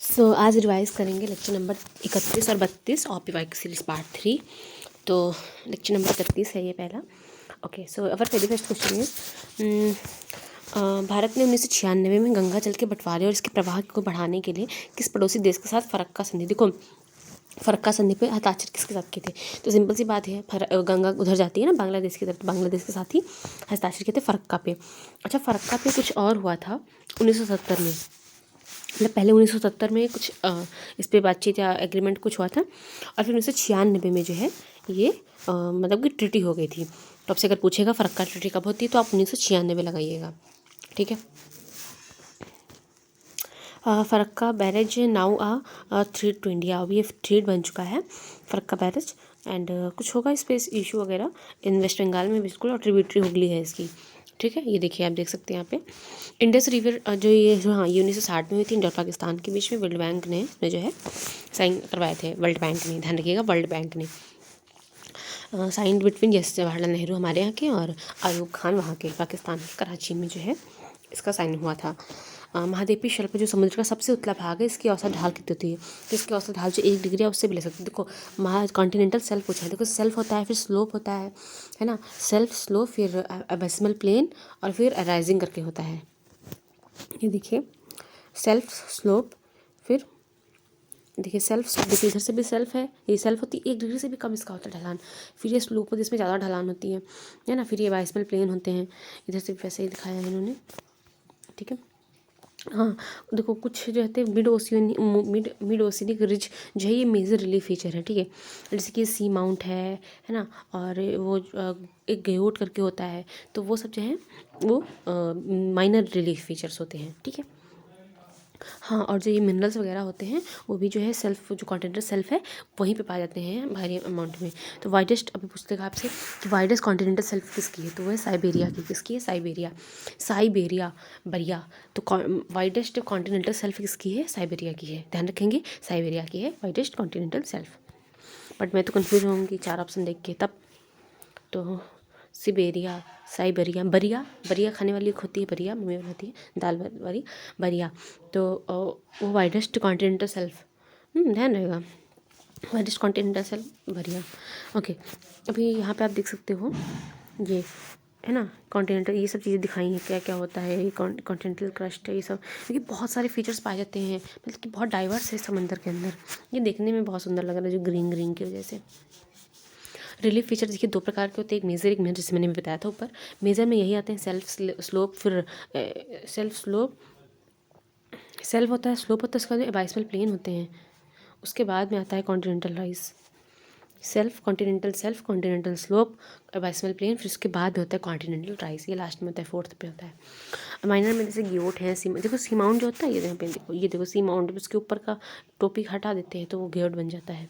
आज रिवाइज करेंगे lecture number 31 और 32 OPY सीरीज पार्ट 3। तो लेक्चर नंबर 31 है ये पहला। Okay, so our very first question is Bharat ने 1996 में गंगा जल के बंटवारे और इसके प्रवाह को बढ़ाने के लिए किस पड़ोसी देश के साथ फरक्का संधि, देखो फरक्का संधि पे हस्ताक्षर किसके साथ किए थे? तो सिंपल सी बात है, गंगा उधर जाती है ना बांग्लादेश की तरफ, तो बांग्लादेश के साथ ही हस्ताक्षर किए थे फरक्का पे। अच्छा, फरक्का पे कुछ और हुआ था 1970 में, मतलब पहले 1970 में कुछ इस पे बातचीत या एग्रीमेंट कुछ हुआ था, और फिर 1996 में जो है ये मतलब कि ट्रीटी हो गई थी। तो आपसे अगर पूछेगा फरक्का ट्रीटी कब होती है तो आप 1996 लगाइएगा, ठीक है। Farakka barrage now threat to India, अभी ये थ्रेट बन चुका है फरक्का बैरेज। एंड कुछ होगा इस पर इशू वगैरह इन वेस्ट बंगाल में बिल्कुल, और ट्रिब्यूटरी हुगली है इसकी, ठीक है। ये देखिए, आप देख सकते हैं यहाँ पे इंडस रिवर जो हाँ ये 1960 में हुई थी इंडिया और पाकिस्तान के बीच में। वर्ल्ड बैंक ने इसमें जो है साइन करवाए थे, वर्ल्ड बैंक ने, ध्यान रखिएगा वर्ल्ड बैंक ने साइन बिटवीन जवाहरलाल नेहरू हमारे यहाँ के और अयूब खान वहाँ के पाकिस्तान के कराची में जो है इसका साइन हुआ था। महाद्वीपीय शेल्फ जो समुद्र का सबसे उतला भाग है, इसकी औसत ढाल कितनी होती है? तो इसकी औसत ढाल जो 1 डिग्री है उससे भी ले सकते हैं। देखो कॉन्टिनेंटल सेल्फ पूछा है, देखो सेल्फ होता है, फिर स्लोप होता है ना, सेल्फ स्लोप, फिर अबैसिमल प्लेन, और फिर राइजिंग करके होता है। ये देखिए सेल्फ स्लोप, फिर देखिए सेल्फ स्लोप, देखिए इधर से भी सेल्फ है, ये सेल्फ होती है 1 डिग्री से भी कम इसका होता है ढलान। फिर ये स्लोप होती है, इसमें ज़्यादा ढलान होती है ना। फिर ये बाइसमल प्लेन होते हैं, इधर से भी वैसे ही दिखाया है इन्होंने, ठीक है। हाँ, देखो कुछ जो रहते हैं मिड ओशियनिक रिज जो है ये मेजर रिलीफ फीचर है, ठीक है। जैसे कि सी माउंट है ना, और वो एक गयोट करके होता है, तो वो सब जो है वो माइनर रिलीफ फीचर्स होते हैं, ठीक है। हाँ, और जो ये मिनरल्स वगैरह होते हैं वो भी जो है सेल्फ, जो कॉन्टिनेंटल सेल्फ है वहीं पे पाए जाते हैं भारी अमाउंट में। तो वाइडेस्ट, अभी पूछते हैं आपसे कि वाइडेस्ट कॉन्टिनेंटल सेल्फ किसकी है, तो वो है साइबेरिया की। किसकी है? साइबेरिया, साइबेरिया बरिया। तो वाइडेस्ट कॉन्टिनेंटल सेल्फ किसकी है? साइबेरिया की है, ध्यान रखेंगे साइबेरिया की है वाइडेस्ट कॉन्टिनेंटल सेल्फ। बट मैं तो कन्फ्यूज होंगी 4 ऑप्शन देख के तब। तो सिबेरिया, साइबेरिया, बरिया, बरिया खाने वाली एक होती है बरिया, मम्मी बनाती है दाल वाली बरिया। तो वो वाइडेस्ट कॉन्टिनेंटल सेल्फ, ध्यान रहेगा, वाइडेस्ट कॉन्टिनेंटल सेल्फ बरिया। ओके, अभी यहाँ पे आप देख सकते हो ये है ना कॉन्टिनेंटल, ये सब चीज़ें दिखाई हैं क्या क्या होता है, ये कॉन्टिनेंटल क्रस्ट है, ये सब क्योंकि बहुत सारे फीचर्स पाए जाते हैं, मतलब कि बहुत डाइवर्स है समंदर के अंदर। ये देखने में बहुत सुंदर लग रहा है जो ग्रीन ग्रीन की वजह से। रिलीफ फीचर देखिए 2 प्रकार के होते हैं, एक मेजर एक मिनर, जैसे मैंने भी बताया था ऊपर। मेजर में यही आते हैं सेल्फ स्लोप, फिर सेल्फ स्लोप, सेल्फ होता है, स्लोप होता है, उसके बाद अबाइसमल प्लेन होते हैं, उसके बाद में आता है continental rise. Shelf continental slope, abyssal plain, फिर उसके बाद में होता है कॉन्टिनेंटल राइज, ये लास्ट में होता है, 4th पे होता है। माइनर में जैसे ग्योट है, देखो सी माउंट जो होता है, ये यहाँ पे देखो, ये देखो सी माउंट, उसके ऊपर का टोपी हटा देते हैं तो वो ग्योट बन जाता है।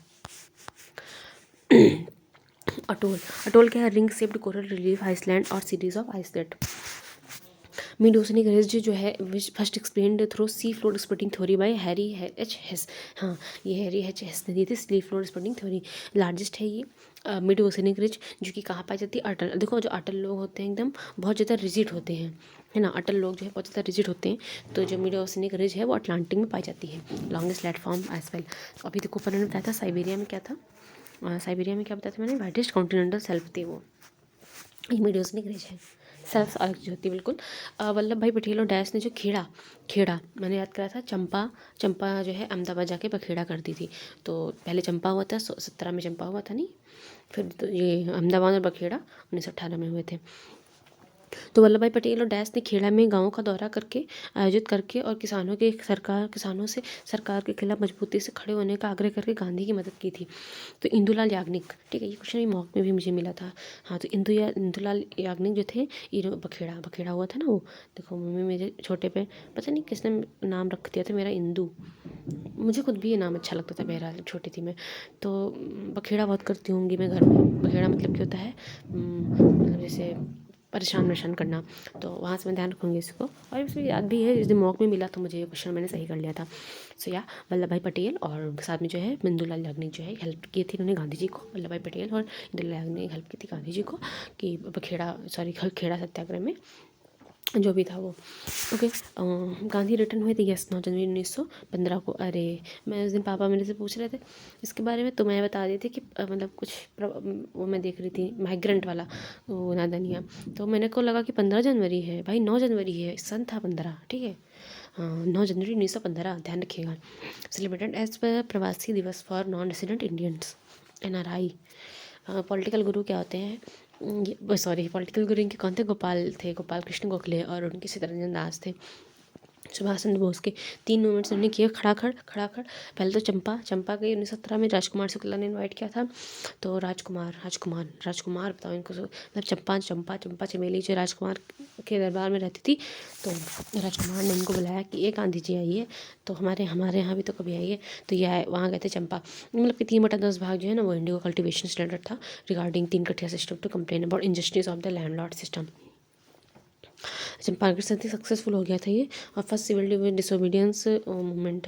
अटोल, अटोल क्या है? Ring shaped coral relief island और series of islet. Mid oceanic ridge जो है which first explained through sea floor splitting theory by Harry H Hess. हाँ, ये हैरी एच हेस ने दी थी sea floor splitting theory. Largest है ये मिड ओशनिक रिज, जो कि कहाँ पाई जाती है? अटल। देखो जो अटल लोग होते हैं एकदम बहुत ज़्यादा रिजिड होते हैं, है ना, अटल लोग जो है बहुत ज़्यादा रिजिड होते हैं। तो जो मिड ओशनिक रिज है वो अटलांटिक में पाई जाती है। Longest platform as well. अभी देखो ऊपर मैंने बताया था साइबेरिया में क्या था, साइबेरिया में क्या बताया था मैंने? वाइडेस्ट कॉन्टिनेंटल सेल्फ थी वो, ये मिड ओशनिक रिज है। सेल्फ अलग जो होती है बिल्कुल। वल्लभ भाई पटेल और डैश ने जो खेड़ा मैंने याद करा था, चंपा जो है अहमदाबाद जाके बखेड़ा करती थी। तो पहले चंपा हुआ था, 17 में चंपा हुआ था नहीं, फिर तो ये अहमदाबाद और बखेड़ा 1918 में हुए थे। तो वल्लभ भाई पटेल और डैश ने खेड़ा में गाँव का दौरा करके आयोजित करके और किसानों से सरकार के खिलाफ मजबूती से खड़े होने का आग्रह करके गांधी की मदद की थी। तो इंदुलाल याग्निक, ठीक है, ये क्वेश्चन मॉक में भी मुझे मिला था। हाँ, तो इंदुलाल याग्निक जो थे, ये बखेड़ा हुआ था ना वो। देखो मम्मी मेरे छोटे पे पता नहीं किसने नाम रख दिया था मेरा इंदू, मुझे खुद भी ये नाम अच्छा लगता था, बहरहाल छोटी थी मैं। तो बखेड़ा बहुत करती होंगी मैं घर में। बखेड़ा मतलब क्या होता है? मतलब जैसे परेशान करना, तो वहाँ से मैं ध्यान रखूँगी इसको। और इसमें याद भी है, इस दिन मॉक में मिला था मुझे ये क्वेश्चन, मैंने सही कर लिया था। सो या वल्लभ भाई पटेल और साथ में जो है इंदुलाल याग्निक जो है हेल्प की थी उन्होंने गांधी जी को। वल्लभ भाई पटेल और इंदुलाल याग्निक ने हेल्प की थी गांधी जी को कि खेड़ा सत्याग्रह में जो भी था वो। ओके। गांधी रिटर्न हुए थे, यस, 9 जनवरी 1915 को। अरे मैं उस दिन पापा मेरे से पूछ रहे थे इसके बारे में, तो मैं बता दी थी कि मतलब कुछ वो मैं देख रही थी माइग्रेंट वाला वो नादनिया, तो मैंने को लगा कि 15 जनवरी है भाई, 9 जनवरी है, सन था 15, ठीक है। हाँ, 9 जनवरी 1915, ध्यान रखिएगा। सेलिब्रेटेड एज प्रवासी दिवस for non resident Indians, NRI। Political गुरु क्या होते हैं, सॉरी, पॉलिटिकल गुरु इनके कौन थे, गोपाल थे, गोपाल कृष्ण गोखले, और उनके चित्तरंजन दास थे। सुभाष चंद्र बोस के 3 मूवमेंट्स उन्होंने किए, खड़ाखड़ खड़ाखड़। पहले तो चंपा चंपा के 1917 में राजकुमार शुक्ला ने इनवाइट किया था, तो राजकुमार राजकुमार राजकुमार बताओ इनको, मतलब चंपा चंपा चंपा चमेली जो राजकुमार के दरबार में रहती थी, तो राजकुमार ने इनको बुलाया कि ये गांधी जी आइए, तो हमारे हमारे यहाँ भी तो कभी आइए, तो ये आए, वहाँ गए थे चंपा। मतलब कि 3/10 भाग जो है ना वो इंडिगो कल्टिवेशन स्टैंडर्ड था regarding 3 kathia system to complain about injustice of the landlord system. Champaran Satyagraha successful हो गया था ये, और फर्स्ट सिविल डिसोबीडियंस मूवमेंट।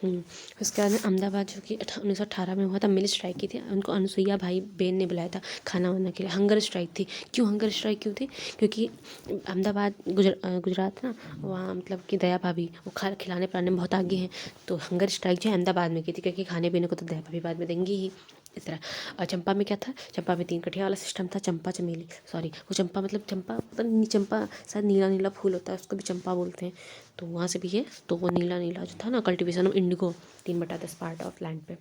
उसके बाद में अहमदाबाद जो कि 1918 में हुआ था, मिल स्ट्राइक की थी, उनको अनुसुईया भाई बेन ने बुलाया था खाना वाना के लिए। हंगर स्ट्राइक थी, क्यों हंगर स्ट्राइक क्यों थी, क्योंकि अहमदाबाद गुजरात ना, वहाँ मतलब कि दया भाभी वो खिलाने पिलाने में बहुत आगे हैं, तो हंगर स्ट्राइक जो है अहमदाबाद में की थी, क्योंकि खाने पीने को तो दया भाभी बाद में देंगी ही, इस तरह। और चंपा में क्या था, चंपा में 3 कठिया वाला सिस्टम था, चंपा चमेली, सॉरी वो चंपा मतलब चंपा पता नहीं, चंपा शायद नीला नीला फूल होता है, उसको भी चंपा बोलते हैं, तो वहाँ से भी है, तो वो नीला नीला जो था ना, cultivation of indigo 3/10 part of land पे।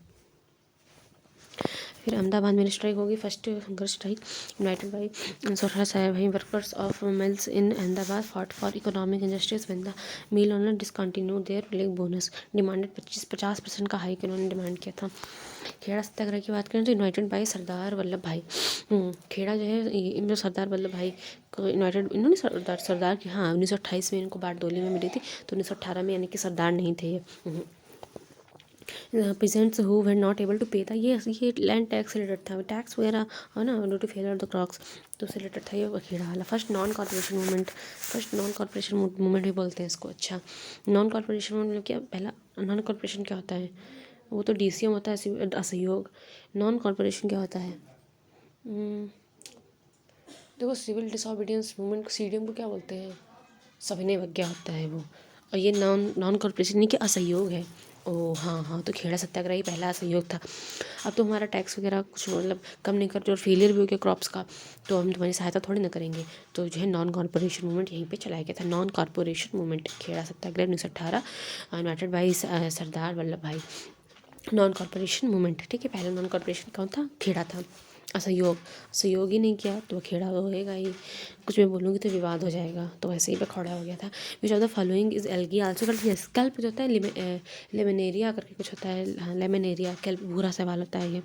फिर अहमदाबाद में स्ट्राइक होगी, first hunger strike united by सोलह साहब भाई workers of mills in Ahmedabad fought for economic injustice when the mill owner discontinue their plague bonus, demanded 50% का हाइक इन्होंने डिमांड किया था। खेड़ा सत्याग्रह की बात करें तो यूनाइटेड बाई सरदार वल्लभ भाई। खेड़ा जो है जो सरदार वल्लभ भाई को यूनाइटेड, इन्होंने सरदार की, हाँ 1928 में इनको बारडोली में मिली थी, तो 1918 में यानी कि सरदार नहीं थे ये। Peasants who were not able to pay था, ये लैंड टैक्स रिलेटेड था, टैक्स वगैरह है ना, due to failure of the crops, तो उससे रिलेटेड था ये खेड़ा वाला। First non corporation movement, first non corporation movement भी बोलते हैं इसको। अच्छा, नॉन कॉर्पोरेशन मूवमेंट क्या, पहला नॉन कॉर्पोरेशन क्या होता है, वो तो DCM होता है, असहयोग। नॉन कॉर्पोरेशन क्या होता है, देखो सिविल डिसोबीडियंस मूवमेंट CDM को क्या बोलते हैं, सविनय अवज्ञा होता है वो, और ये नॉन कॉर्पोरेशन नहीं कि असहयोग है। ओ हाँ हाँ, तो खेड़ा सत्याग्रह ही पहला असहयोग था। अब तो हमारा टैक्स वगैरह कुछ मतलब कम नहीं कर, जो फेलियर भी हो गया क्रॉप्स का, तो हम तुम्हारी सहायता थोड़ी ना करेंगे, तो जो है नॉन कॉर्पोरेशन मूवमेंट यहीं पे चलाया गया था। Non corporation movement Kheda Satyagraha 1918 united by Sardar Vallabh Bhai. Non corporation movement, ठीक है, पहला नॉन कॉर्पोरेशन कौन था, खेड़ा था। असहयोग, सहयोग ही नहीं किया तो खेड़ा होएगा ही, कुछ मैं बोलूँगी तो विवाद हो जाएगा, तो वैसे ही पे खड़ा हो गया था। विच of the following is algae also कल्प, यस कल्प जो होता है लेमिनेरिया करके कुछ होता है, हाँ लेमिनेरिया, कल्प भूरा सवाल होता है, ये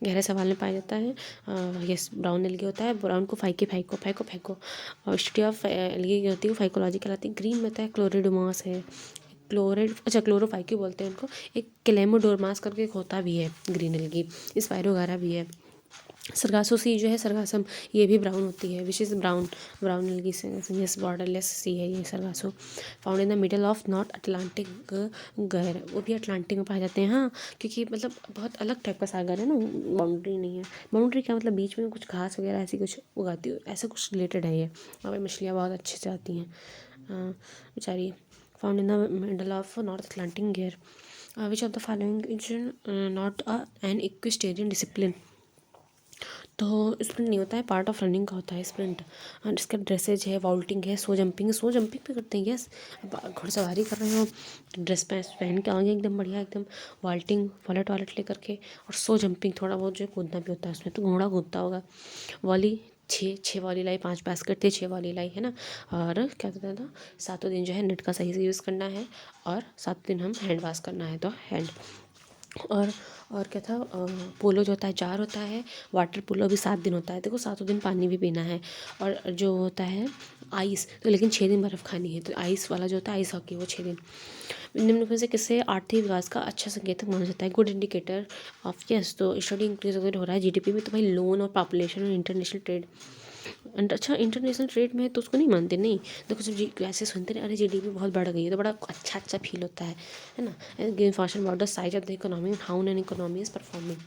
गहरे सवाल में पाया जाता है। यस ब्राउन एल्गी होता है, ब्राउन को फाइको, और स्टडी ऑफ एल्गी की होती है वो फाइकोलॉजी कहलाती है। ग्रीन में होता है क्लोरिडोमास है, क्लोरेड, अच्छा क्लोरोफाइको बोलते हैं उनको। एक क्लेमोडोरमास करके एक होता भी है ग्रीन एल्गी, स्पाइरोगारा भी है। सरगासो सी जो है सरगासम, ये भी ब्राउन होती है, विच इज़ ब्राउन एल्गी से, यस बॉर्डरलेस सी है ये Sargasso. Found in the middle of North Atlantic गहर, वो भी अटलांटिक में पाए जाते हैं, हाँ क्योंकि मतलब बहुत अलग टाइप का सागर है ना, बाउंड्री नहीं है। बाउंड्री क्या मतलब, बीच में कुछ घास वगैरह ऐसी कुछ उगाती है, ऐसा कुछ रिलेटेड है ये, वहाँ पर मछलियाँ बहुत अच्छे से आती हैं बेचारी। Found in the middle of North Atlantic gyre, which of the following is not an equestrian discipline, तो स्प्रिंट नहीं होता है, पार्ट ऑफ रनिंग का होता है स्प्रिंट। और इसका ड्रेसेज है, वॉल्टिंग है, सो जंपिंग भी करते हैं, यस। अब घुड़सवारी कर रहे हो तो ड्रेस पहन के आएंगे एकदम बढ़िया, एकदम वॉल्टिंग वॉलेट लेकर के, और सो जंपिंग थोड़ा बहुत जो है कूदना भी होता है उसमें, तो घोड़ा कूदता होगा। वॉली, छः वाली लाई, 5 बास्केट थे, 6 वाली लाई है ना। और क्या कहता था, 7 दिन जो है नेट का सही से यूज़ करना है, और 7 दिन हम हैंड वॉश करना है, तो हैंड। और क्या था, पोलो जो होता है 4 होता है, वाटर पोलो भी 7 दिन होता है, देखो 7 दिन पानी भी पीना है। और जो होता है आइस, तो लेकिन 6 दिन बर्फ़ खानी है, तो आइस वाला जो होता है आइस हॉकी वो 6 दिन। निम्न में से किससे आर्थिक विकास का अच्छा संकेतक माना जाता है, गुड इंडिकेटर ऑफ, यस, तो स्टडी इंक्रीज अगर हो रहा है GDP में, तो भाई लोन और पॉपुलेशन और इंटरनेशनल ट्रेड। अच्छा इंटरनेशनल ट्रेड में तो उसको नहीं मानते, नहीं देखो जब ऐसे सुनते हैं अरे GDP बहुत बढ़ गई है, तो बड़ा अच्छा फील होता है ना। Give information about the size of the economy, how an economy is performing.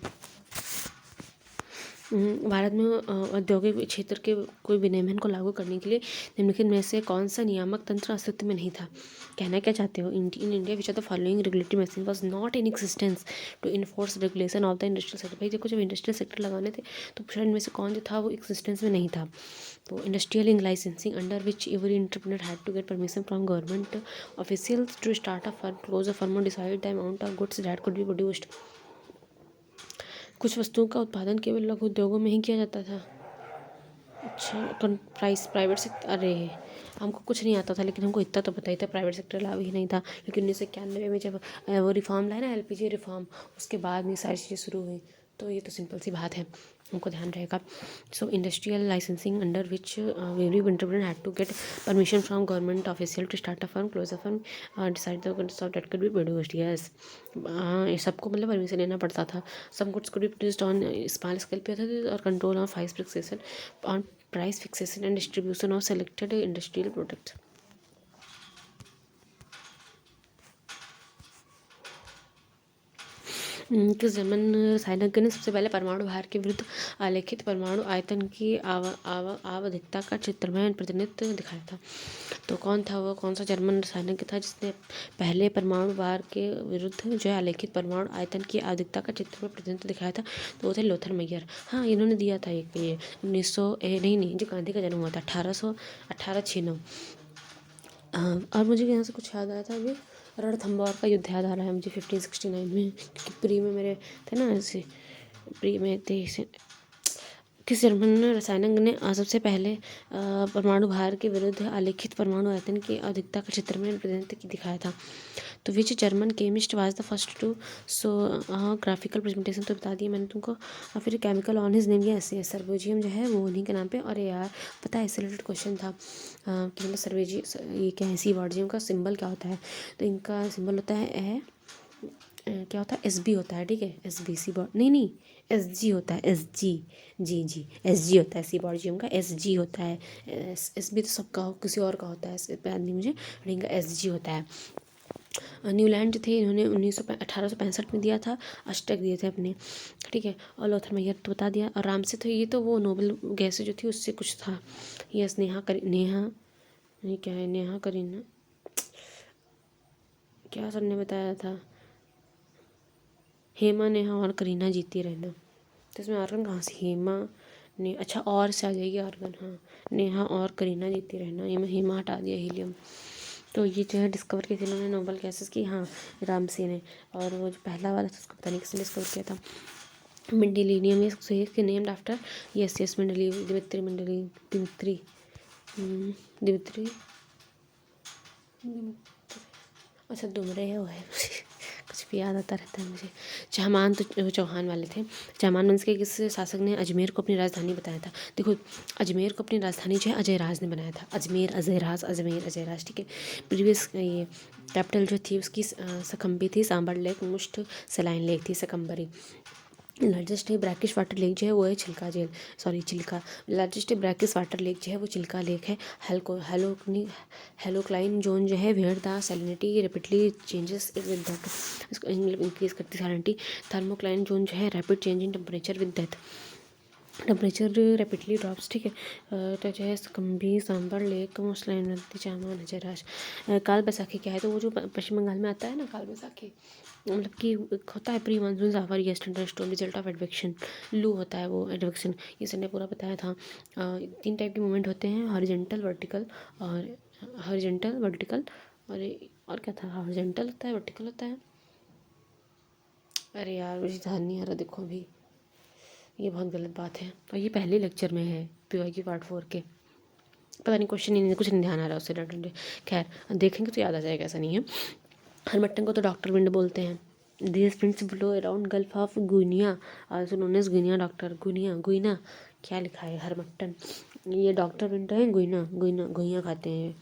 Bharat में औद्योगिक क्षेत्र के कोई विनियमन को लागू करने के लिए निम्नलिखित में से कौन सा नियामक तंत्र अस्तित्व में नहीं था। कहना क्या चाहते हो, in India which are the following regulatory machine was not in existence to enforce regulation of the industrial sector. भाई देखो, जब इंडस्ट्रियल सेक्टर लगाने थे तो पूछा इनमें से कौन जो था वो एक्सिस्टेंस में नहीं था। तो industrial licensing under which every entrepreneur had to get permission from government officials to start a firm, close a firm और decide the amount of goods that could be produced. कुछ वस्तुओं का उत्पादन केवल लघु उद्योगों में ही किया जाता था। अच्छा, प्राइवेट सेक्टर, अरे हमको कुछ नहीं आता था, लेकिन हमको इतना तो पता ही था प्राइवेट सेक्टर लाभ ही नहीं था, क्योंकि 1991 में जब वो रिफॉर्म लाया ना, एलपीजी रिफॉर्म, उसके बाद में सारी चीज़ें शुरू हुई। तो ये तो सिंपल सी बात है, हमको ध्यान रहेगा। So industrial licensing under which every entrepreneur had to get permission from government official to start a firm, close a firm, decide the goods of that could be produced. Yes, ये सबको मतलब permission लेना पड़ता था। Some goods could be produced on small scale पे होता था, और control on price fixation, on price fixation and distribution of selected industrial products. किस जर्मन रसायनज्ञ ने सबसे पहले परमाणु भार के विरुद्ध आलेखित परमाणु आयतन की आवधिकता का चित्रमय प्रतिनिधित्व दिखाया था। तो कौन था वो, कौन सा जर्मन रसायनज्ञ था जिसने पहले परमाणु भार के विरुद्ध जो है आलेखित परमाणु आयतन की आवधिकता का चित्रमय प्रतिनिधित्व दिखाया था। तो वो थे लोथर मैयर। हाँ, इन्होंने दिया था एक ये 1900 नहीं, जो गांधी का जन्म हुआ था 1896। और मुझे यहाँ से कुछ याद आया था अभी, रणथंभौर का युद्ध याद आ रहा है मुझे 1569 में, क्योंकि प्री में मेरे थे ना ऐसे, प्री में थे इसे। किस जर्मन रसायनज्ञ ने सबसे पहले परमाणु भार के विरुद्ध आलेखित परमाणु आयतन की अधिकता का चित्र में प्रतिनिधित्व दिखाया था। तो which German chemist was the first to show graphical presentation, तो बता दिया मैंने तुमको। और फिर केमिकल ऑन हिज नेम, ये सर्वोजियम जो है वो उन्हीं के नाम पे। और यार पता है, इससे रिलेटेड क्वेश्चन था कि मतलब ये क्या है, सीबॉर्जियम का सिंबल क्या होता है। तो इनका सिंबल होता है क्या होता है, एस बी होता है, ठीक है, एस बी, सी बॉर्ड नहीं, एस जी होता है, S G, G S G होता है, सी बॉर्जियम का एस जी होता है। एस बी तो सबका हो, किसी और का होता है, याद नहीं मुझे, इनका एस जी होता है। न्यूलैंड जो थे, इन्होंने 1865 में दिया था, अष्टक दिए थे अपने, ठीक है। और लोथर मैयर तो बता दिया। और राम से तो ये तो वो नोबेल गैस जो थी उससे कुछ था। यस, नेहा नहीं, क्या है, नेहा करीना, क्या सर ने बताया था, हेमा, नेहा और करीना जीती रहना। तो इसमें आर्गन कहाँ से, हेमा ने, अच्छा और से आ जाएगी आर्गन, हाँ, नेहा और करीना जीती रहना, ये मैं हेमा हटा दिया, हीलियम। तो ये जो है डिस्कवर की थी इन्होंने नोबेल गैसेस की, हाँ, रामसे ने। और वो जो पहला वाला था उसको पता नहीं किसने डिस्कवर किया था, mendelevium is named after, yes Mendeleev, Dmitri Mendeleev, Dmitri, अच्छा दुमरे है वो है कुछ भी याद आता रहता है मुझे। चहमान तो चौहान वाले थे। चहमान वंश के किस शासक ने अजमेर को अपनी राजधानी बताया था। देखो, अजमेर को अपनी राजधानी जो है अजयराज ने बनाया था। अजमेर, अजयराज, ठीक है। प्रीवियस ये कैपिटल जो थी उसकी सकम्बी थी, सांबर लेक, मुश्त सलाइन लेक थी, सकम्बरी। लार्जेस्ट ब्रैकिश वाटर लेक जो है वो है Chilka. Largest brackish water lake जो है वो चिल्का लेक है। हेलोक्लाइन जोन जो है where the salinity rapidly changes with डेथ, इसको इंक्रीज करती सैलिनिटी। थर्मोक्लाइन जोन जो है rapid change in temperature with डेथ, टेम्परेचर रैपिडली ड्रॉप्स, ठीक है। तो जो है सकम्बी, सांबर लेक, मुसलैन नदी, चामान, हजराज। काल बैसाखी क्या है, तो वो जो पश्चिम बंगाल में आता है ना काल बैसाखी, मतलब कि होता है प्री मानसून जाफर येस्ट thunder storm result of advection, लू होता है वो एडवेक्शन, ये सर ने पूरा बताया था। 3 टाइप के मूवमेंट होते हैं, हॉरिजॉन्टल, वर्टिकल और क्या था, हॉरिजॉन्टल होता है, वर्टिकल होता है, अरे यार मुझे ध्यान नहीं आ रहा, देखो अभी ये बहुत गलत बात है। और ये पहले लेक्चर में है पीवाई की पार्ट 4 के, पता नहीं क्वेश्चन ही नहीं, कुछ नहीं ध्यान आ रहा उससे रिलेटेड। खैर देखेंगे तो याद आ जाएगा, ऐसा नहीं है। हरमट्टन को तो डॉक्टर विंड बोलते हैं। This winds blow around Gulf of Guinea, also known as Guinea doctor, Guinea क्या लिखा है, हरमट्टन, ये डॉक्टर विंड है, गुइया खाते हैं,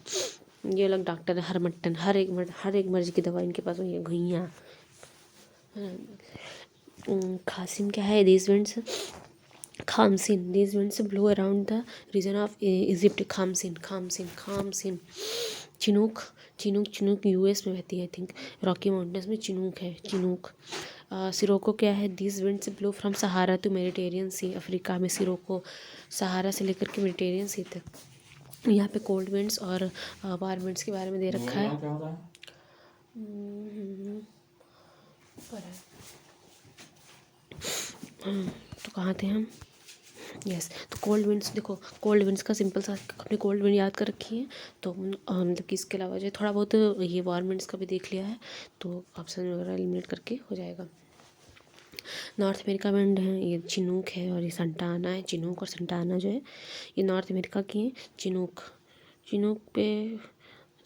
ये अलग डॉक्टर है हरमट्टन, हर एक मर्ज की दवा इनके पास हुई है, गुइया। खासिम क्या है, this winds, khamsin, these winds blow around the region of Egypt, khamsin. Chinook, chinook, chinook US में रहती है आई थिंक। रॉकी माउंटेन्स में चिनूक है, चिनूक। सिरोको क्या है? This winds blow from Sahara to Mediterranean sea. Africa में sirocco Sahara से लेकर के मेडिटेरियन सी तक। यहाँ पे कोल्ड विंड्स और वार्म विंड्स के बारे में दे रखा है। पर है। तो कहाँ थे हम? यस, तो कोल्ड विंड्स देखो, कोल्ड विंड्स का सिंपल सा अपने कोल्ड विंड याद कर रखी है। तो मतलब कि इसके अलावा जो थोड़ा बहुत ये वार्म विंड्स का भी देख लिया है, तो ऑप्शन वगैरह एलिमिनेट करके हो जाएगा। नॉर्थ अमेरिका विंड है, ये चिनूक है और ये संटाना है। चिनूक और संटाना जो है ये नॉर्थ अमेरिका की है। चिनूक, चिनूक पे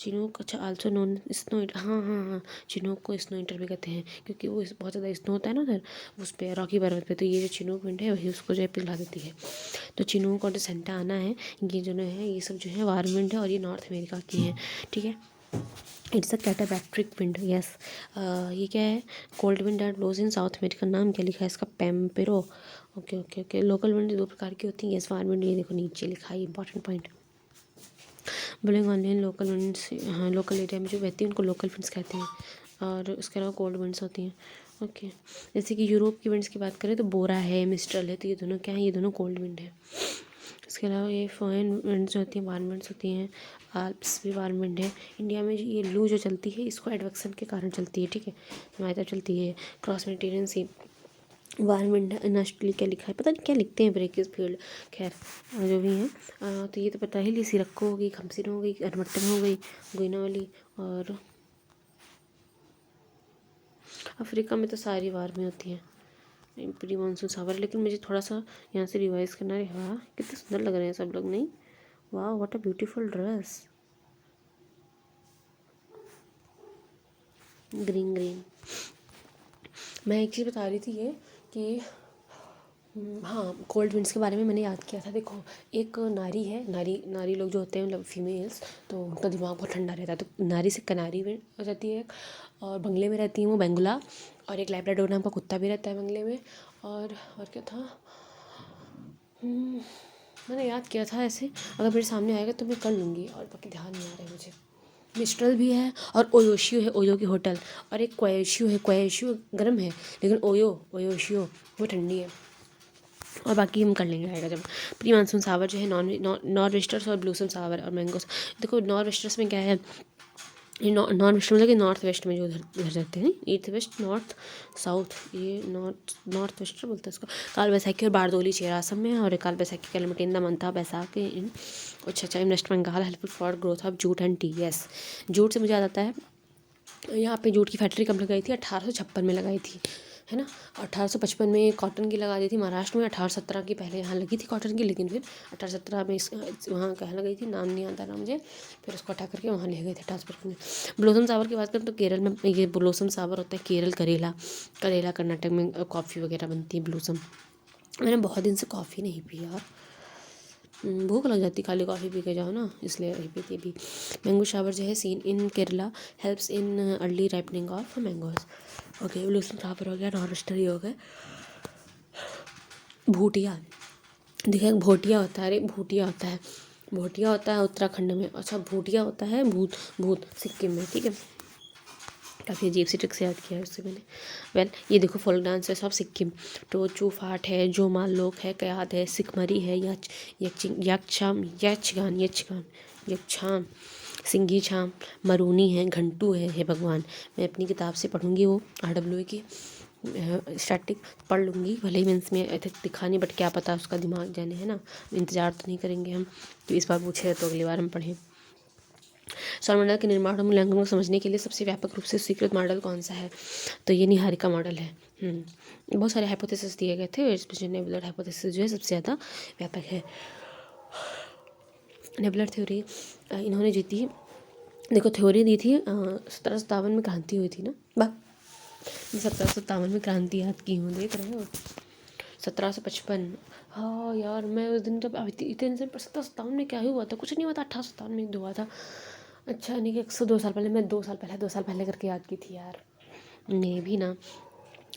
चिनूक, अच्छा आल्सो नोन स्नो, हाँ हाँ हाँ, चिनूक को स्नो इंटर भी कहते हैं क्योंकि वो बहुत ज़्यादा स्नो होता है ना उधर उस पर रॉकी पर्वत पे। तो ये जो चिनूक विंड है वही उसको जो है पिघला देती है। तो चिनूक और जो सेंटा आना है ये जो है ये सब जो है वार्म विंड है और ये नॉर्थ अमेरिका की है, ठीक है। It's a katabatic wind, yes. ये क्या है? Cold wind that blows in South America. नाम क्या लिखा है इसका? Pampero. Okay okay okay. Local wind दो प्रकार की होती हैं, यस। वार्म विंड ये देखो नीचे लिखा है, important point. Blowing only in local winds, हाँ लोकल एरिया में जो बहती है उनको लोकल विंड्स कहते हैं। और उसके अलावा कोल्ड विंड्स होती हैं, ओके। जैसे कि यूरोप की विंड्स की बात करें तो बोरा है, मिस्ट्रल है, तो ये दोनों क्या है? ये दोनों कोल्ड विंड है। इसके अलावा ये फॉरेन विंड्स जो होती हैं वार्म विंड्स होती हैं। आल्प्स भी वार्म विंड है। इंडिया में ये लू जो चलती है इसको एडवेक्सन के कारण चलती है, ठीक है। हमारी तरफ चलती है cross Mediterranean sea. Warm wind in Australia क्या लिखा है पता नहीं, क्या लिखते हैं ब्रेकिस फील्ड, खैर जो भी हैं। तो ये तो पता ही ली। सिरक्को हो गई, खमसिन हो गई, अरमट्टन हो गई, गोइनावाली। और अफ्रीका में तो सारी वार्में होती हैं। प्री मानसून सावर, लेकिन मुझे थोड़ा सा यहाँ से रिवाइज करना है। वाह कितने सुंदर लग रहे हैं सब लोग, नहीं? वाह what a beautiful dress, green green. मैं एक चीज़ बता रही थी ये कि हाँ कोल्ड विंड्स के बारे में मैंने याद किया था। देखो एक नारी है, नारी नारी लोग जो होते हैं मतलब फीमेल्स, तो उनका दिमाग बहुत ठंडा रहता है। तो नारी से कनारी विंड हो जाती है एक, और बंगले में रहती है वो बेंगुला। और एक लैब्राडोर नाम का कुत्ता भी रहता है बंगले में। और क्या था? मैंने याद किया था ऐसे, अगर मेरे सामने आएगा तो मैं कर लूँगी, और बाकी ध्यान नहीं आ रहा है मुझे। मिस्ट्रल भी है और ओयोशियो है, ओयो की होटल। और एक क्वेशियो है, क्वेशियो गर्म है, लेकिन ओयोशियो वो ठंडी है। और बाकी हम कर लेंगे आएगा जब। प्री मानसून सावर जो है नॉर्थ वेस्टर्स और ब्लूसम सावर और मैंगोस। देखो नॉर्थ वेस्टर्स में क्या है? नॉर्थ वेस्ट मतलब कि नॉर्थ वेस्ट में जो उधर उधर रहते हैं, ईस्ट वेस्ट नॉर्थ साउथ, ये नॉर्थ वेस्टर बोलते हैं इसको। काल बैसाखी और बारदोली चेरा असम में, और Kal Baisakhi calamity in the month of Baisakhi in, अच्छा in West Bengal, helpful for growth of jute and tea, yes. Jute से मुझे याद आता है यहाँ पे जूट की फैक्ट्री कब लगाई थी? 1856 में लगाई थी, है ना। 1855 में कॉटन की लगा दी थी महाराष्ट्र में। 1817 की पहले यहाँ लगी थी कॉटन की, लेकिन फिर 1817 में वहाँ कहाँ लगाई थी नाम नहीं आता रहा मुझे, फिर उसको हटा करके वहाँ ले गए थे 1855 में। ब्लोसम सावर की बात करें तो केरल में ये ब्लोसम सावर होता है, केरल करेला, करेला कर्नाटक में कॉफ़ी वगैरह बनती है ब्लोसम। मैंने बहुत दिन से कॉफ़ी नहीं पी यार, भूख लग जाती खाली कॉफ़ी पी के जाओ ना, इसलिए वही पीती भी। मैंगो शावर जो है seen in Kerala helps in early ripening of mangoes, okay. ब्लूसम shower हो गया, नॉर्वेस्टरी हो गए। भूटिया, देखिए भोटिया होता है, अरे भूटिया होता है, भोटिया होता है उत्तराखंड में, अच्छा भूटिया होता है भूत भूत सिक्किम में, ठीक है। काफ़ी अजीब सी ट्रिक से याद किया है उससे मैंने। वेल ये देखो फोल्क डांस है सब सिक्किम। तो चूफाट है, जो मालोक है, कयाद है, सिखमरी है, यक्षाम यक्षगान यक्षगान यक्षाम, सिंगी छाम, मरूनी है, घंटू है। हे भगवान, मैं अपनी किताब से पढ़ूंगी वो RWA की स्टैटिक पढ़ लूँगी, भले ही मीन्स में ऐसे दिखा नहीं, बट क्या पता उसका दिमाग जाने, है ना। इंतज़ार तो नहीं करेंगे हम कि इस बार पूछे तो अगली बार हम पढ़ें। सौरमंडल के निर्माण और मूल्यांकन को समझने के लिए सबसे व्यापक रूप से स्वीकृत मॉडल कौन सा है? तो ये निहारिका मॉडल है। बहुत सारे हाइपोथेसिस दिए गए थे, इसमें नेबुलर हाइपोथेसिस जो है सबसे ज़्यादा व्यापक है। नेबुलर थ्योरी इन्होंने जीती, देखो थ्योरी दी थी 1757 में क्रांति हुई थी ना, 1757 में क्रांति याद की हूँ, देख रहे हो। 1755, हाँ यार मैं उस दिन जब इतने दिन से 1757 में क्या ही हुआ था? कुछ नहीं हुआ था, 1857 में हुआ था। अच्छा नहीं कि 102 साल पहले, मैं 2 साल पहले करके याद की थी यार। मैं भी ना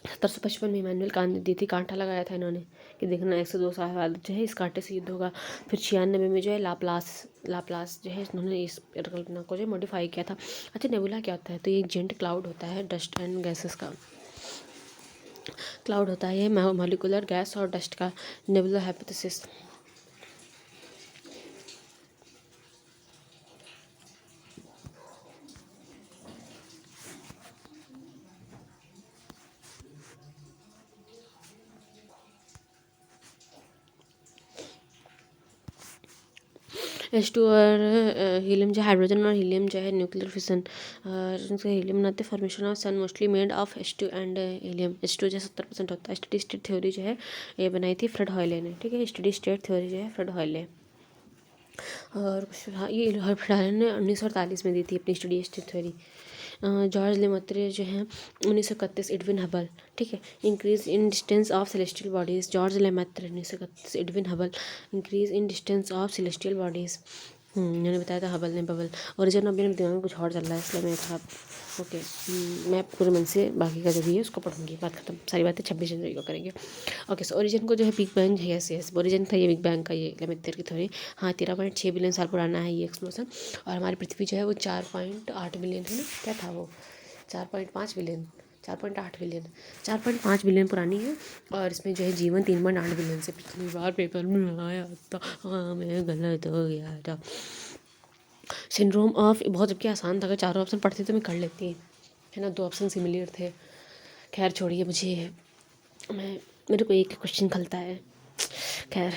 1755 में इमानुएल कांट ने दी थी, कांटा लगाया था इन्होंने कि देखना 102 साल बाद जो है इस कांटे से युद्ध होगा। फिर 96 में जो है लाप्लास जो है इन्होंने इस कल्पना को जो है मॉडिफाई किया था। अच्छा, नेबुला क्या होता है? तो ये एक जेंट क्लाउड होता है डस्ट एंड गैसेस का क्लाउड होता है, ये मॉलिक्यूलर गैस और डस्ट का नेबुलर हाइपोथेसिस। H2 और हीलियम जो हाइड्रोजन और हीलियम जो है न्यूक्लियर फिशन और हीलियम बनाते formation of sun mostly made of H2 and helium. H2 जो 70% होता है। स्टडी स्टेट थ्योरी जो है ये बनाई थी फ्रेड हॉयले ने, ठीक है। स्टडी स्टेट थ्योरी जो है फ्रेड हॉयले और हाँ, ये फ्रेड हॉयले ने 1948 में दी थी अपनी steady state theory. George Lemaître जो हैं 1931, एडविन हबल, ठीक है। Increase in distance of celestial bodies, George Lemaître 1931, Edwin Hubble. Increase in distance of celestial bodies, मैंने बताया था हबल ने बबल। ओरिजिन अभी मेरे दिमाग में कुछ और चल रहा है इसलिए मैं थोड़ा ओके। मैं पूरे मन से बाकी का जो भी है उसको पढ़ूंगी, बात खत्म, सारी बातें 26 जनवरी को करेंगे। ओके, सो ओरिजिन को जो है बिग बैंग है, यस ओरिजिन था ये बिग बैंग का, ये लेमेत्रे की थ्योरी। हाँ, 13.6 बिलियन साल पुराना है ये एक्सप्लोजन। और हमारी पृथ्वी जो है वो 4.8 बिलियन है ना, क्या था वो 4.5 बिलियन 4.8 बिलियन 4.5 बिलियन पुरानी है। और इसमें जो है जीवन 3.8 बिलियन से। पिछली बार पेपर में आया था, हाँ मैं गलत हो गया था। सिंड्रोम ऑफ बहुत जबकि आसान था, अगर चारों ऑप्शन पढ़ती तो मैं कर लेती है ना, 2 ऑप्शन सिमिलर थे। खैर छोड़िए, मेरे को एक क्वेश्चन खलता है। खैर,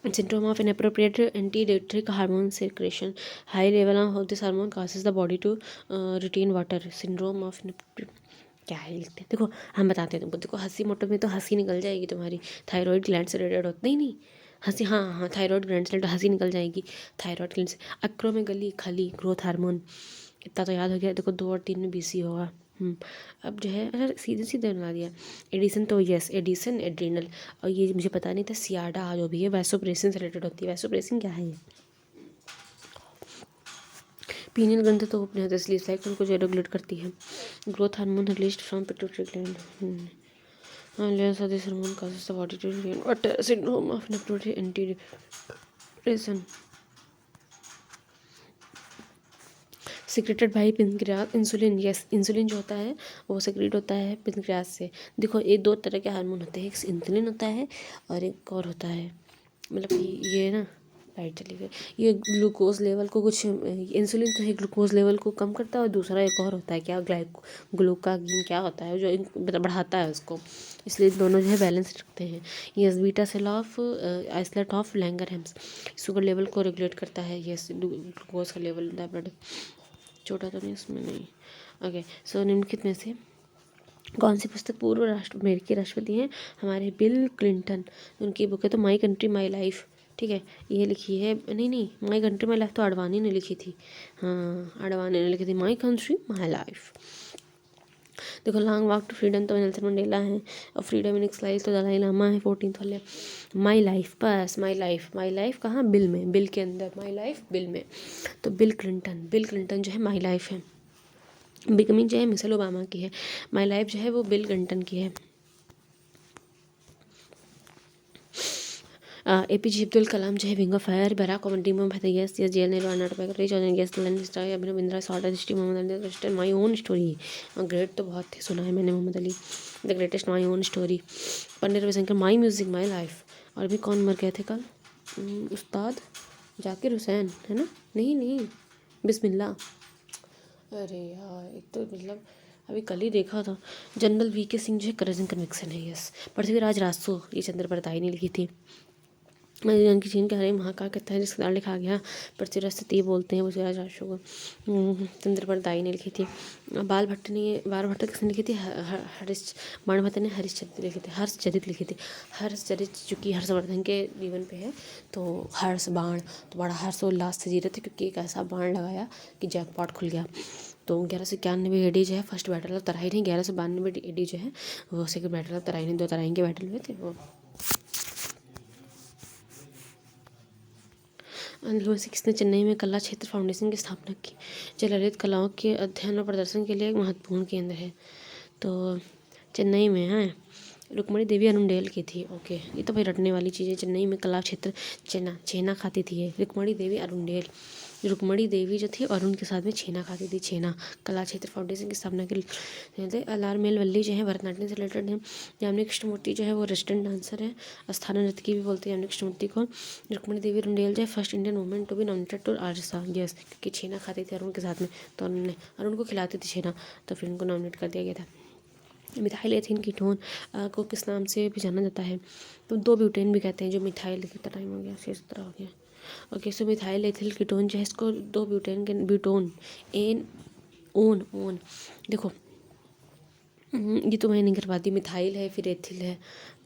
syndrome of inappropriate antidiuretic hormone secretion, high level of this hormone causes the body to retain water। syndrome of क्या है लिखते हैं, देखो हम बताते हैं तुमको। देखो हंसी मोटो में तो हंसी निकल जाएगी तुम्हारी, थायराइड ग्लैंड से रिलेटेड होता, नहीं हंसी, हाँ थायराइड ग्लैंड से रिलेटेड हंसी निकल जाएगी, थायराइड ग्लैंड से। एक्रोमेगली खली ग्रोथ हार्मोन, इतना तो याद हो गया। देखो 2 और 3 में BC होगा। अब जो है अच्छा सीधे सीधे बना दिया। एडिसन तो यस, एडिसन एड्रिनल। और ये मुझे पता नहीं था, सियाडा जो भी है वैसोप्रेसिन से रिलेटेड होती है। वैसोप्रेसिन क्या है ये? पीनियल ग्रंथि तो अपने होते स्लीव साइकिल को जो रेगुलेट करती है। Growth hormone released from pituitary gland. Unless this hormone causes the body to regain water, syndrome of inappropriate antidepressant secreted by pancreas. Insulin, yes insulin जो होता है वो सिक्रेट होता है पेनक्रियास से। देखो ये 2 तरह के हार्मोन होते हैं, एक इंसुलिन होता है और एक और होता है, मतलब ये ना लाइट चली गई, ये ग्लूकोज लेवल को कुछ, इंसुलिन तो है ग्लूकोज लेवल को कम करता है और दूसरा एक और होता है क्या, ग्लूकागिन क्या होता है जो बढ़ाता है उसको, इसलिए दोनों जो है बैलेंस रखते हैं। Yes, beta cell of islet of Langerhans sugar level को रेगुलेट करता है। यस, ग्लूकोज का लेवल ब्लड छोटा तो नहीं इसमें, नहीं। ओके, सो निम्नलिखित में से कौन सी पुस्तक पूर्व अमेरिकी राष्ट्रपति हैं हमारे बिल क्लिंटन, उनकी बुक है तो माई कंट्री माई लाइफ, ठीक है। ये लिखी है, नहीं माई कंट्री माई लाइफ तो अडवाणी ने लिखी थी, हाँ अडवाणी ने लिखी थी, माई कंट्री माई लाइफ। देखो लॉन्ग वॉक टू फ्रीडम तो नेल्सन मंडेला है, और फ्रीडम इन एक्सलाइज तो दलाई लामा है 14th वाले। माई लाइफ, बस माई लाइफ कहाँ, बिल में, बिल के अंदर माई लाइफ बिल में, तो बिल क्लिंटन जो है माई लाइफ है। बिकमिंग जो है मिशेल ओबामा की है, माई लाइफ जो है वो बिल क्लिंटन की है। APJ अब्दुल कलाम जो है wing of fire, Barack Obama team of yes jail Nehru अर्नाट पैकेट रिच और yes land star Abhinav Bindra sort history Muhammad Ali my own story. Great तो बहुत थे, सुना है मैंने Muhammad Ali, the greatest my own story. Pandit Ravishankar my music my life. और भी कौन मर गए थे कल, उस्ताद जाकिर हुसैन है ना, नहीं बिस्मिल्लाह। अरे यार एक तो मतलब अभी कल ही देखा था। जनरल VK सिंह जो है करेक्शन कन्विक्शन है, यस। पृथ्वीराज रासो ये चंद्र परताई ने लिखी थी। जान की चीन के हरे महाकाल कहता है जिसका लिखा गया, पृथ्वीराज सती बोलते हैं पृथ्वीराज रासो को। चंद्र परताई ने लिखी थी। बाल भट्ट किसने लिखी थी, बाणभट्ट ने हर्षचरित लिखी थी। हर्षचरित चूँकि हर्षवर्धन के जीवन पे है, तो हर्ष बाण, तो बड़ा हर्षोल्लास से जी रहे थे क्योंकि एक ऐसा बाण लगाया कि जैकपॉट खुल गया। तो 1191 AD जो है फर्स्ट बैटल ऑफ तराइन है, 1192 AD जो है वो सेकंड बैटल ऑफ तराइन है, 2 तराइन के बैटल हुए थे वो। किसने चेन्नई में कला क्षेत्र फाउंडेशन की स्थापना की, जो ललित कलाओं के अध्ययन और प्रदर्शन के लिए एक महत्वपूर्ण केंद्र है। तो चेन्नई में है। रुक्मणी देवी अरुंडेल की थी। ओके, ये तो भाई रटने वाली चीज़ है। चेन्नई में कला क्षेत्र छेना खाती थी ये रुक्मणी देवी अरुंडेल। रुक्मणी देवी जो थी और उनके साथ में छेना खाती थी। छेना कला क्षेत्र फाउंडेशन की स्थापना के लिए। अलारमेल वल्ली जो है भरतनाट्यम से रिलेटेड है। यामिनी कृष्णमूर्ति जो है वो वेस्टर्न डांसर है, स्थानीय नृत्यकी भी बोलते हैं यामिनी कृष्णमूर्ति को। रुक्मणी देवी अरुंडेल जो है first Indian women to be nominated to Rajya Sabha. Yes, क्योंकि छेना खाती थी अरुण के साथ में, तो उन्होंने अरुण को खिलाती थी छेना, तो फिर उनको नॉमिनेट कर दिया गया था। मिथाइल एथिन कीटोन को किस नाम से भी जाना जाता है? तो 2 ब्यूटेन भी कहते हैं। जो मिथाइल कितना टाइम हो गया, 6:17 हो गया। ओके, सो मिथाइल एथिल कीटोन जो है इसको 2 ब्यूटेन के ब्यूटोन एन ओन ओन देखो ये तो मैं नहीं कर पाती। मिथाइल है फिर एथिल है,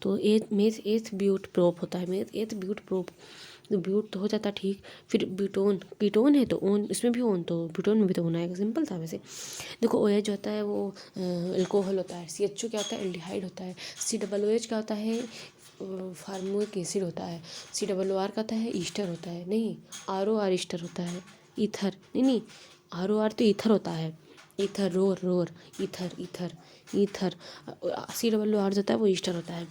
तो एथ ब्यूट प्रोप होता है। एथ ब्यूट प्रोप, तो ब्यूट तो हो जाता ठीक, फिर ब्यूटोन कीटोन है तो ओन, इसमें भी ओन, तो ब्यूटोन में भी तो ओन आएगा। सिंपल था वैसे। देखो ओ एच जो होता है वो अल्कोहल होता है। सी एच ओ क्या होता है? एल्डिहाइड होता है। सी डबल ओ एच क्या होता है? फार्मोइक एसिड होता है। सी डबल ओ आर का होता है ईस्टर होता है। नहीं, आर ओ आर ईस्टर होता है। ईथर नहीं, आर ओ आर तो ईथर होता है। ईथर रोर ether ether ether. C double O R जो होता है वो ईस्टर होता है।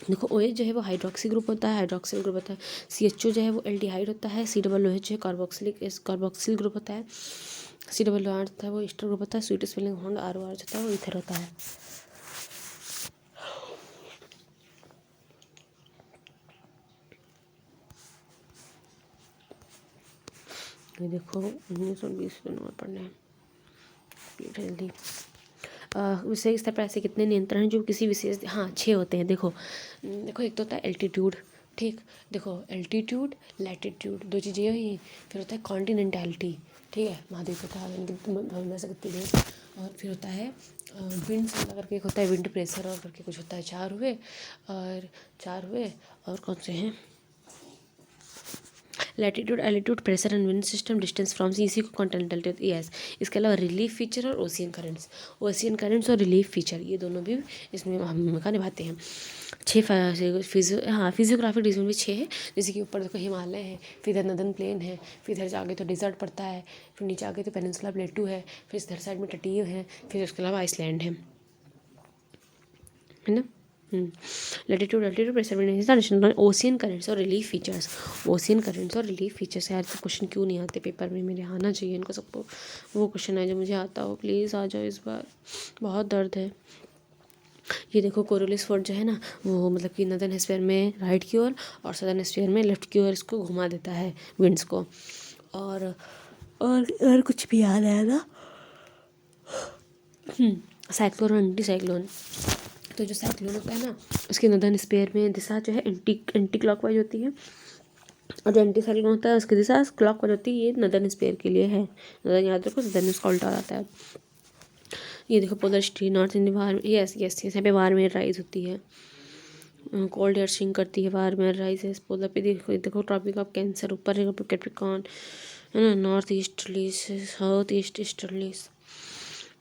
देखो ओ एच जो है वो हाइड्रोक्सी ग्रुप होता है, हाइड्रोक्सिल ग्रुप होता है। सी एच ओ जो है वो एल्डिहाइड होता है। सी डबल ओ एच जो है कार्बोक्सिल ग्रुप होता है। सी डबल ओ आर होता है वो ईस्टर ग्रुप होता है। स्वीट स्पेलिंग होंड आर ओ आर जो होता है वो ईथर होता है। ये देखो 1920 नंबर पढ़ने हैं जल्दी। विशेष स्तर पर ऐसे कितने नियंत्रण हैं जो किसी विशेष, हाँ 6 होते हैं। देखो एक तो होता है एल्टीट्यूड, ठीक। देखो एल्टीट्यूड लैटिट्यूड 2 चीज़ें ही। फिर होता है कॉन्टिनेंटैलिटी, ठीक है, महाद्वीप होता है यानी कि भूमध्य कितनी देश। और फिर होता है विंड करके एक होता है विंड प्रेशर और करके कुछ होता है। 4 हुए और कौन से हैं? Latitude altitude pressure and wind system distance from sea, इसी को कॉन्टिनेंटल यस। इसके अलावा रिलीफ फीचर और ओशियन करेंट्स और रिलीफ फीचर, ये दोनों भी इसमें भूमिका निभाते हैं। 6 फिजियोग्राफिक रीजन भी 6 है। जैसे कि ऊपर देखो हिमालय है, फिर इधर नदन प्लेन है, फिर इधर जाके तो डिजर्ट पड़ता है, फिर नीचे आगे तो पेनिनसुला प्लेटू है, फिर इधर साइड में तटीय है, फिर उसके अलावा आइसलैंड है ना। Latitude altitude pressure ocean currents और रिलीफ फीचर्स। यार तो क्वेश्चन क्यों नहीं आते पेपर में? मेरे आना चाहिए इनको सबको। वो क्वेश्चन है जो मुझे आता हो, प्लीज़ आ जाओ इस बार, बहुत दर्द है। ये देखो कोरोलिस फोर्ट जो है ना वो मतलब कि नदर्न हेमिस्फीयर में राइट की ओर और सदर्न हेमिस्फीयर में लेफ्ट की ओर इसको घुमा देता है विंड्स को। और कुछ भी याद आया ना? साइक्लोन और एंटी साइक्लोन। तो जो साइक्लोन होता है ना उसके नदर्न हेमिस्फीयर में दिशा जो है एंटी क्लॉकवाइज होती है, और जो एंटी साइक्लोन होता है उसकी दिशा क्लॉकवाइज होती है। ये नदर्न हेमिस्फीयर के लिए है। नदर्न याद रखो, सदर्न इसका उल्टा आता है। ये देखो पोलर स्ट्री नॉर्थ इंडियन वार, यस यहाँ पे वार में राइज होती है। कोल्ड एयर सिंक करती है, वार में राइज है। पोलर पे देखो ट्रॉपिक ऑफ कैंसर ऊपर है, कैप्रिकॉर्न है ना, north easterly south east easterly.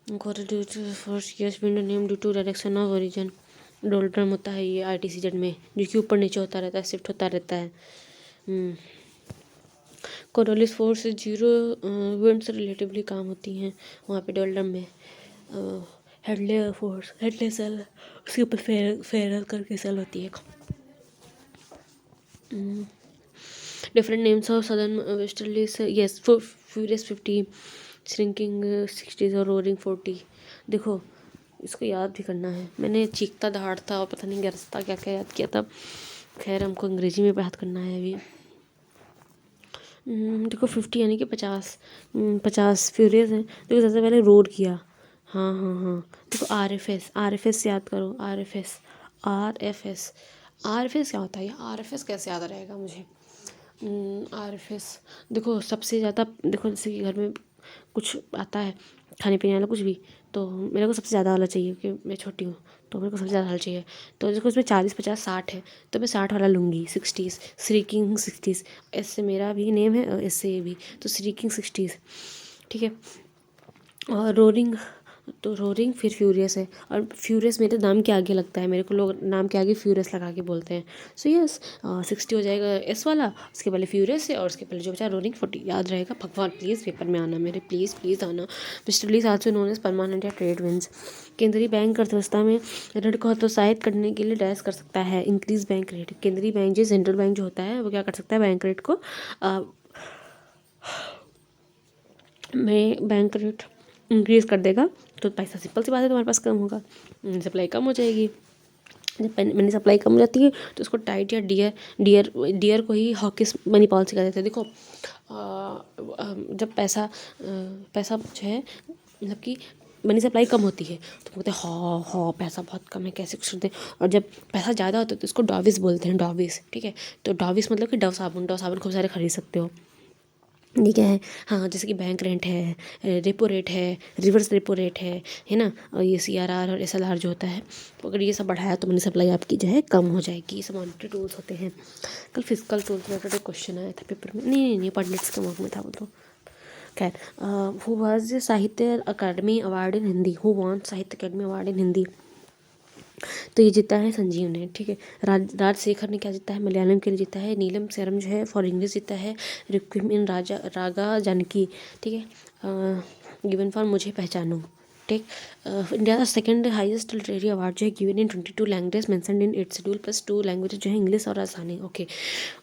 First years wind name due to direction of origin. Doldrum होता है ये RTCZ में, जो कि ऊपर नीचे होता रहता है, शिफ्ट होता रहता है। कोरोलिस फोर्स 0 विंड से रिलेटिवली काम होती हैं वहाँ पे डोल्ड्रम में। हेडले सेल, उसके ऊपर फेरल करके सेल होती है। Different names of southern westerlies, yes furious 50, shrinking 60 और रोरिंग 40। देखो इसको याद भी करना है। मैंने चीखता दहाड़ता और पता नहीं गरजता क्या क्या याद किया था। खैर हमको अंग्रेजी में बात करना है अभी। देखो 50 यानी कि 50 फ्यूरियस है। देखो सबसे पहले रोड किया, हाँ। देखो RFS याद करो। RFS क्या होता है? RFS कैसे याद रहेगा मुझे? RFS देखो सबसे ज़्यादा, देखो जैसे कि घर में कुछ आता है खाने पीने वाला कुछ भी, तो मेरे को सबसे ज़्यादा वाला चाहिए क्योंकि मैं छोटी हूँ, तो मेरे को सबसे ज़्यादा वाला चाहिए। तो देखो इसमें 40 50 60 है, तो मैं 60 वाला लूँगी। 60s श्रीकिंग 60s, ऐसे मेरा भी नेम है और ऐसे ये भी, तो श्रीकिंग 60s, ठीक है। और तो रोरिंग फिर फ्यूरियस है, और फ्यूरियस मेरे नाम के आगे लगता है, मेरे को लोग नाम के आगे फ्यूरियस लगा के बोलते हैं। सो यस 60 हो जाएगा एस वाला, उसके पहले फ्यूरियस है और उसके पहले जो बचा रोरिंग 40 याद रहेगा। भगवान प्लीज़ पेपर में आना मेरे, प्लीज़ प्लीज़ आना। Mister lease also known as permanent या ट्रेड विंस। केंद्रीय बैंक अर्थव्यवस्था में ऋण को हतोत्साहित करने के लिए डैश कर सकता है, इंक्रीज बैंक रेट। केंद्रीय बैंक जो सेंट्रल बैंक जो होता है वो क्या कर सकता है, बैंक रेट को बैंक रेट इंक्रीज़ कर देगा, तो पैसा सिंपल सी बात है तुम्हारे पास कम होगा, सप्लाई कम हो जाएगी। जब मनी सप्लाई कम हो जाती है तो उसको टाइट या डियर को ही हॉकिस मनी पॉलिसी कर देते हैं। देखो जब पैसा जो है मतलब कि मनी सप्लाई कम होती है तो बोलते हैं हाँ पैसा बहुत कम है, कैसे कुछ करते हैं। और जब पैसा ज़्यादा होता है तो इसको डॉविस बोलते हैं, डॉविस, ठीक है। तो डॉविस मतलब कि डव साबुन खूब सारे खरीद सकते हो, ये क्या है। हाँ जैसे कि बैंक रेट है, रेपो रेट है, रिवर्स रेपो रेट है ना। और ये CRR और SLR जो होता है, तो अगर ये सब बढ़ाया तो मनी सप्लाई आपकी जो है कम हो जाएगी। ये सब मॉनिटरी टूल्स होते हैं। कल फिजिकल टूल्स रिलेटेड एक क्वेश्चन आया था पेपर में, नहीं पंडित्स के मार्क में था वो तो। खैर who was Sahitya Akademi award in Hindi, who won Sahitya Akademi award in Hindi. तो ये जीता है संजीव ने, ठीक है। राजशेखर ने क्या जीता है, मलयालम के लिए जीता है। नीलम सेरम जो है फॉर इंग्लिश जीता है। रिक्विम इन रागा जानकी, ठीक है। गिवन फॉर मुझे पहचानो, ठीक। इंडिया का सेकंड हाईएस्ट लिटरेरी अवार्ड जो है given in 22 language mentioned in 8 schedule plus 2 language जो है इंग्लिश और आसानी। ओके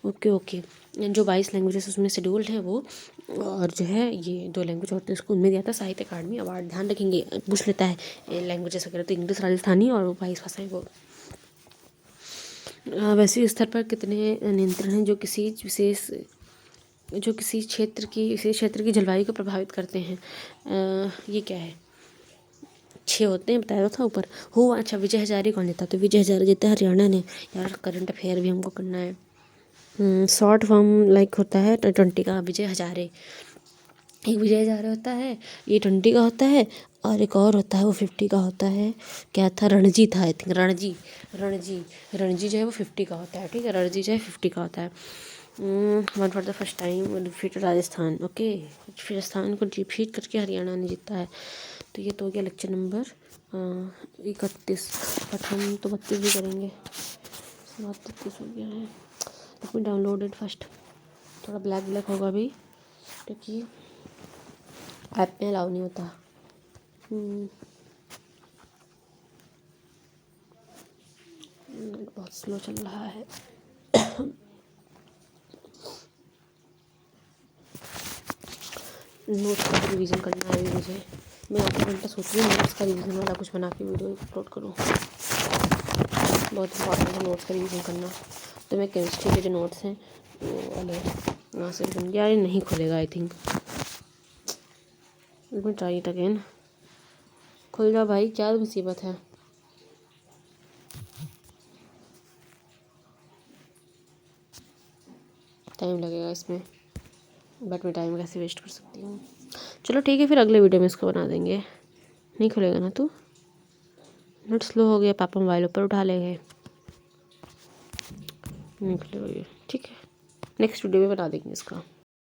ओके ओके, जो 22 लैंग्वेजेस उसमें शेड्यूल्ड है वो, और जो है ये 2 लैंग्वेज होते हैं उसको उनमें दिया था साहित्य अकादमी अवार्ड। ध्यान रखेंगे पूछ लेता है लैंग्वेजेस वगैरह, तो इंग्लिश राजस्थानी और 22 भाषाएं वो। वैश्विक स्तर पर कितने नियंत्रण हैं जो किसी क्षेत्र की जलवायु को प्रभावित करते हैं। ये क्या है, 6 होते हैं बताया था ऊपर। हो अच्छा विजय हजारे कौन जीता, तो विजय हजारे जीता है हरियाणा ने। यार करंट अफेयर भी हमको करना है। शॉर्ट फॉर्म लाइक होता है 20 का विजय हजारे, एक विजय हजारे होता है, ये 20 का होता है, और एक और होता है वो 50 का होता है। क्या था, रणजी था आई थिंक, रणजी जो है वो 50 का होता है, ठीक है। रणजी जो है 50 का होता है। One for the first time defeat Rajasthan, okay. Rajasthan को डिफीट करके हरियाणा ने जीता है। तो ये तो हो गया लेक्चर नंबर 31। बट हम तो 32 भी करेंगे, 32 हो गया है। Let me download it first. थोड़ा ब्लैक होगा अभी क्योंकि ऐप में अलाउ नहीं होता। बहुत स्लो चल रहा है। नोट्स का रिवीजन करना है मुझे। मैं आधा घंटा सोच रही हूँ नोट्स का रिवीजन वाला कुछ बना के वीडियो अपलोड करूँ। बहुत इंपॉर्टेंट है नोट्स का रिवीजन करना। तो मैं केमिस्ट्री के जो नोट्स हैं वो वाले वहाँ से रिवीजन किया। यार नहीं खुलेगा आई थिंक, मैं ट्राई इट अगेन। खुल जा भाई, क्या मुसीबत है। टाइम लगेगा इसमें, बट मैं टाइम कैसे वेस्ट कर सकती हूँ। चलो ठीक है, फिर अगले वीडियो में इसको बना देंगे। नहीं खुलेगा ना तू, नेट स्लो हो गया, पापा मोबाइल ऊपर उठा ले गए, नहीं खुलेगा ये, ठीक है। नेक्स्ट वीडियो में बना देंगे इसका।